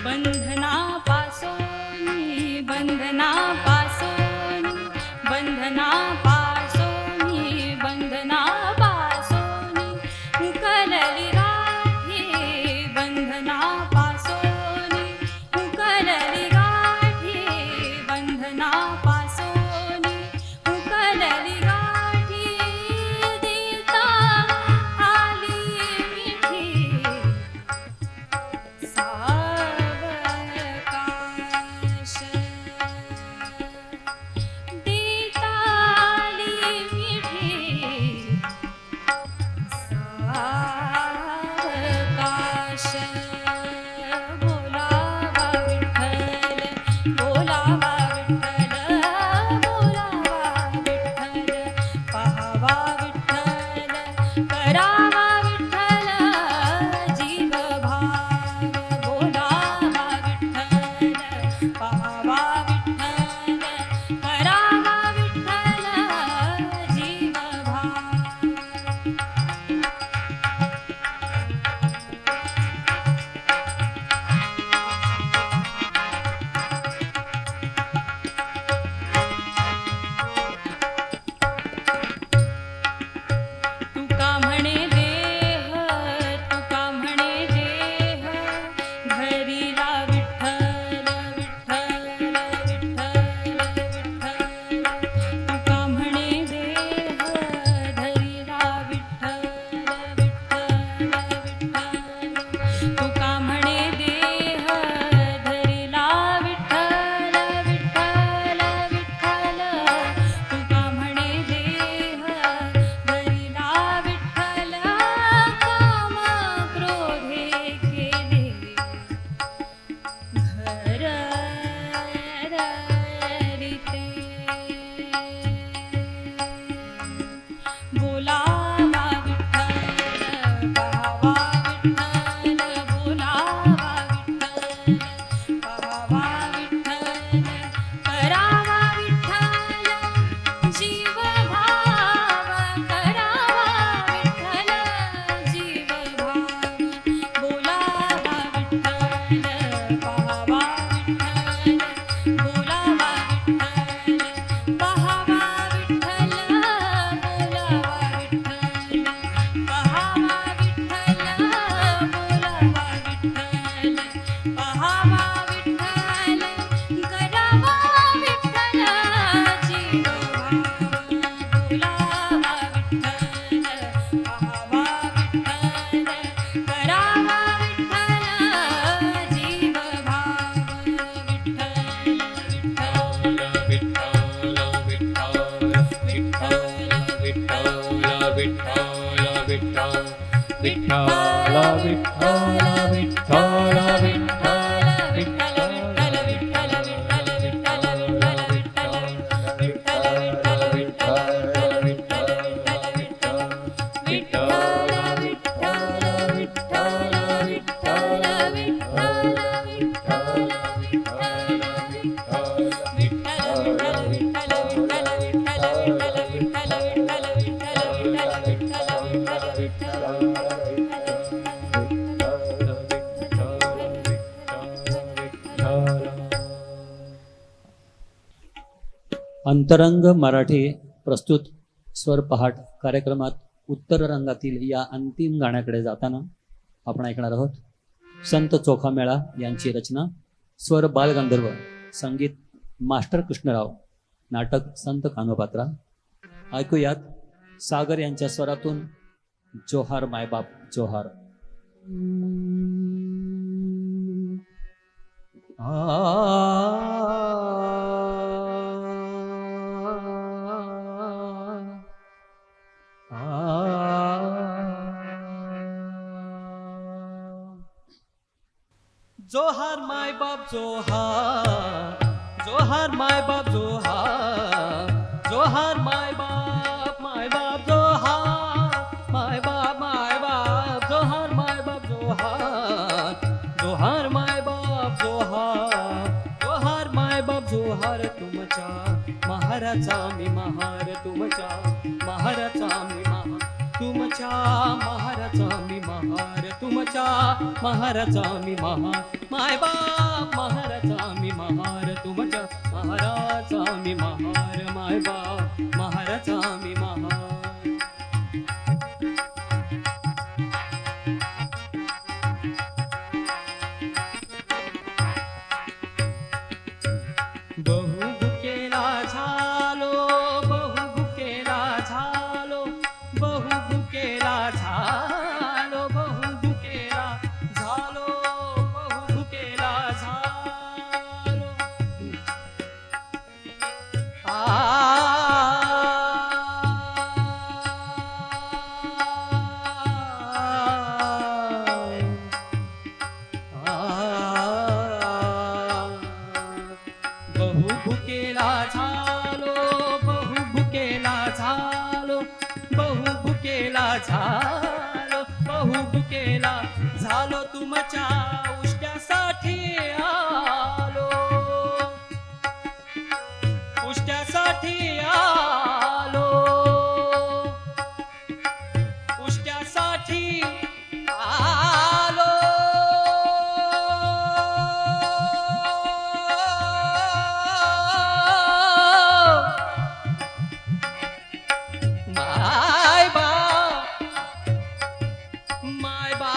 बंधनापासोनी बंधनापासोनी बंधनापासोनी बंधनापासोनी उकलली गाठी बंधनापासोनी उकलली गाठी बंधनापासोनी उकलली गाठी देता आली मिठी सावकाश देताली मिठी सावकाश बोलावा विठ्ठल बोलावा विठ्ठल बोलावा विठ्ठल पाहावा विठ्ठल करावा विठ्ठल जीव भाव बोलावा विठ्ठल पाहावा विठ्ठल करावा विठ्ठल जीव भाव तुका म्हणे देह तुका म्हणे देह धरीला विठ्ठल विठ्ठल विठ्ठल विठ्ठल तुका म्हणे देह धरीला विठ्ठल विठ्ठल विठ्ठल तुका म्हणे देह धरीला विठ्ठल विठ्ठल विठ्ठल तुका म्हणे देह धरीला विठ्ठल काम क्रोधे केले घर रीते बोलावा विठ्ठल पाहावा विठ्ठल बोलावा विठ्ठल पाहावा विठ्ठल करावा विठ्ठल जीव भाव करावा विठ्ठल जीव भाव बोलावा विठ्ठल पाहावा विठ्ठल बोलावा विठ्ठल पाहावा विठ्ठल बोलावा विठ्ठल पाहावा विठ्ठल बोलावा विठ्ठल पाहावा विठ्ठल करावा विठ्ठल जीव भाव बोलावा विठ्ठल पाहावा विठ्ठल करावा विठ्ठल जीव भाव अंतरंग मराठी प्रस्तुत स्वर पहाट कार्यक्रमात उत्तर रंगातील या अंतिम गाण्याकडे जाताना आपण ऐकणार आहोत संत चोखामेळा यांची रचना, स्वर बालगंधर्व, संगीत मास्टर कृष्णराव, नाटक संत कान्होपात्रा. ऐकूयात सागर यांच्या स्वरातून जोहार मायबाप जोहार. जोहार माय बाप जोहार, जोहार माय बाप जोहार, जोहार माय बाप जोहार, माय बाप जोहार माय बाप जोहार, जोहार माय बाप जोहार, जोहार माय बाप जोहार. तुमच्या महाराचा मी महार, तुमच्या महाराचा मी महार, तुमच्या महाराचा मी महार, तुमच्या महाराचा मी महार. माय बाप महाराचा मी महार माय बाप महाराचा मी महार बहु भुकेला झालो बहु भुकेला झालो बहु भुकेला झालो बहु भुकेला झालो बहु भुकेला झालो बहु भुकेला झालो बहु भुकेला झालो बहु भुकेला झालो बहु भुकेला झालो तुमच्या उष्ट्यासाठी आलो उष्ट्यासाठी आलो उष्ट्यासाठी आलो माय बाप माय बाप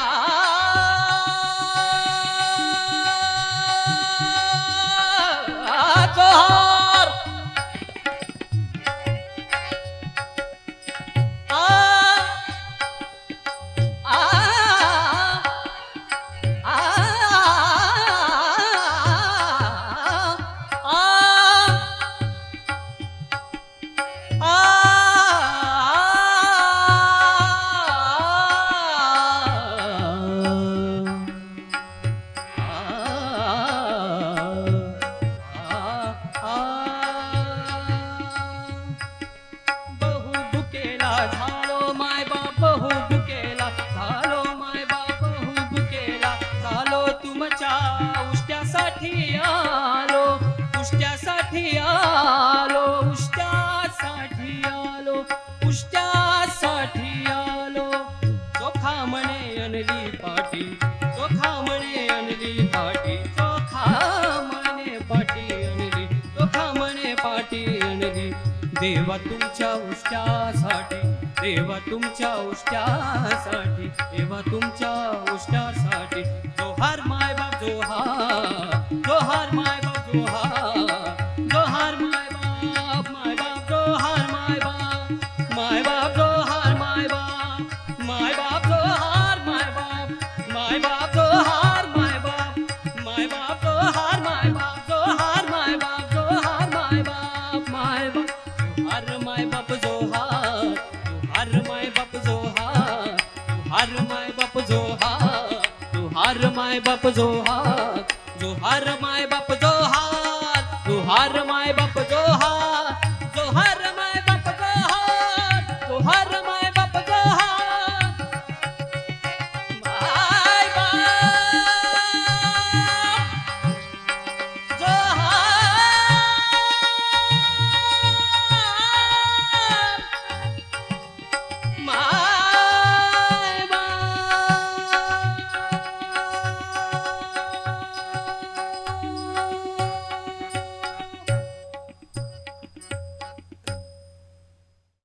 जोहार आ आ आ बहु भुकेला झालो माय बाप बहु भुकेला झालो माय बाप बहु भुकेला झालो तुमच्या उष्ट्यासाठी आलो उष्ट्यासाठी आलो उष्ट्यासाठी आलो उष्ट्यासाठी आलो चोखा म्हणे अनली पाटी चोखा म्हणे अनली पाटी चोखा म्हणे पाटी अनली चोखा म्हणे पाटी अनली देवा तुमच्या उष्ट्यासाठी देवा तुमच्या उष्ट्यासाठी देवा तुमच्या उष्ट्यासाठी जोहार माय बाप जोहार माय बाप जोहार माय बाप जोहार माय बाप माय बाप जोहार माय बाप माय बाप जोहार माय बाप माय बाप जोहार माय बाप माय बाप जोहार माय बाप जोहार माय बाप जोहार माय बाप माय बाप जोहार माय बाप जोहार जोहार माय बाप जोहार जोहार माय बाप जोहार जोहार माय बाप जोहार जोहार माय बाप जोहार